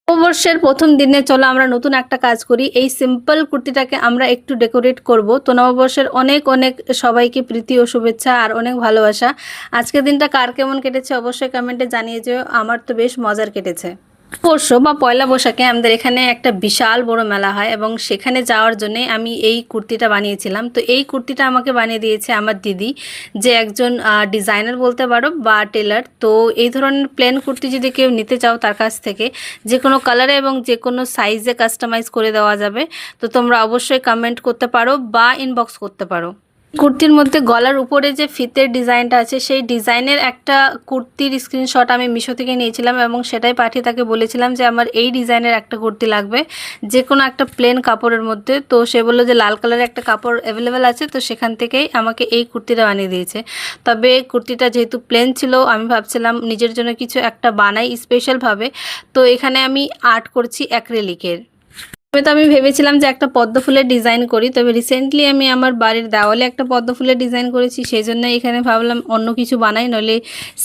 নববর্ষের প্রথম দিনে চলো আমরা নতুন একটা কাজ করি। এই সিম্পল কুর্তিটাকে আমরা একটু ডেকোরেট করব। তো নববর্ষের অনেক অনেক সবাইকে প্রীতি ও শুভেচ্ছা আর অনেক ভালোবাসা। আজকের দিনটা কার কেমন কেটেছে অবশ্যই কমেন্টে জানিয়ে যেও। আমার তো বেশ মজার কেটেছে। পরশু বা পয়লা বৈশাখে আমাদের এখানে একটা বিশাল বড় মেলা হয় এবং সেখানে যাওয়ার জন্যে আমি এই কুর্তিটা বানিয়েছিলাম। তো এই কুর্তিটা আমাকে বানিয়ে দিয়েছে আমার দিদি, যে একজন ডিজাইনার বলতে পারো বা টেলার। তো এই ধরনের প্লেন কুর্তি যদি কেউ নিতে চাও তার কাছ থেকে যে কোনো কালারে এবং যে কোনো সাইজে কাস্টমাইজ করে দেওয়া যাবে। তো তোমরা অবশ্যই কমেন্ট করতে পারো বা ইনবক্স করতে পারো। কুর্তির মধ্যে গলার উপরে যে ফিতের ডিজাইনটা আছে সেই ডিজাইনের একটা কুর্তির স্ক্রিনশট আমি মিশো থেকে নিয়েছিলাম এবং সেটাই পাঠিয়ে তাকে বলেছিলাম যে আমার এই ডিজাইনের একটা কুর্তি লাগবে, যে কোনো একটা প্লেন কাপড়ের মধ্যে। তো সে বললো যে লাল কালারের একটা কাপড় অ্যাভেলেবেল আছে, তো সেখান থেকেই আমাকে এই কুর্তিটা বানিয়ে দিয়েছে। তবে কুর্তিটা যেহেতু প্লেন ছিল আমি ভাবছিলাম নিজের জন্য কিছু একটা বানাই স্পেশালভাবে। তো এখানে আমি আর্ট করছি অ্যাক্রিলিকের। তো আমি ভেবেছিলাম যে একটা পদ্ম ফুলের ডিজাইন করি, তবে রিসেন্টলি আমি আমার বাড়ির দেওয়ালে একটা পদ্ম ফুলের ডিজাইন করেছি, সেই জন্য এখানে ভাবলাম অন্য কিছু বানাই, নইলে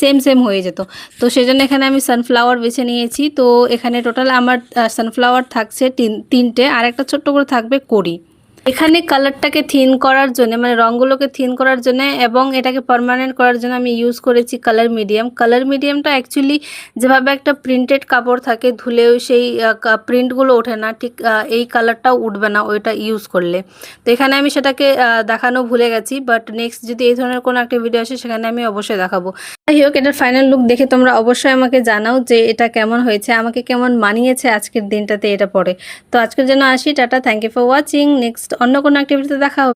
সেম সেম হয়ে যেত। তো সেই জন্য এখানে আমি সানফ্লাওয়ার বেছে নিয়েছি। তো এখানে টোটাল আমার সানফ্লাওয়ার থাকছে তিনটে, আর একটা ছোট্ট করে থাকবে কড়ি। এখানে কালারটাকে থিন করার জন্য, মানে রঙগুলোকে থিন করার জন্য এবং এটাকে পার্মানেন্ট করার জন্য আমি ইউজ করেছি কালার মিডিয়াম। কালার মিডিয়ামটা অ্যাকচুয়ালি যেভাবে একটা প্রিন্টেড কাপড় থাকে ধুলেও সেই প্রিন্টগুলো ওঠে না, ঠিক এই কালারটাও উঠবে না ওইটা ইউজ করলে। তো এখানে আমি সেটাকে দেখানো ভুলে গেছি, বাট নেক্সট যদি এই ধরনের কোনো একটা ভিডিও আসে সেখানে আমি অবশ্যই দেখাবো। যাই হোক, এটার ফাইনাল লুক দেখে তোমরা অবশ্যই আমাকে জানাও যে এটা কেমন হয়েছে, আমাকে কেমন মানিয়েছে আজকের দিনটাতে এটা পরে। তো আজকের জন্য আসি, টাটা, thank you for watching. Next অন্য কোনো অ্যাক্টিভিটিতে দেখা হবে।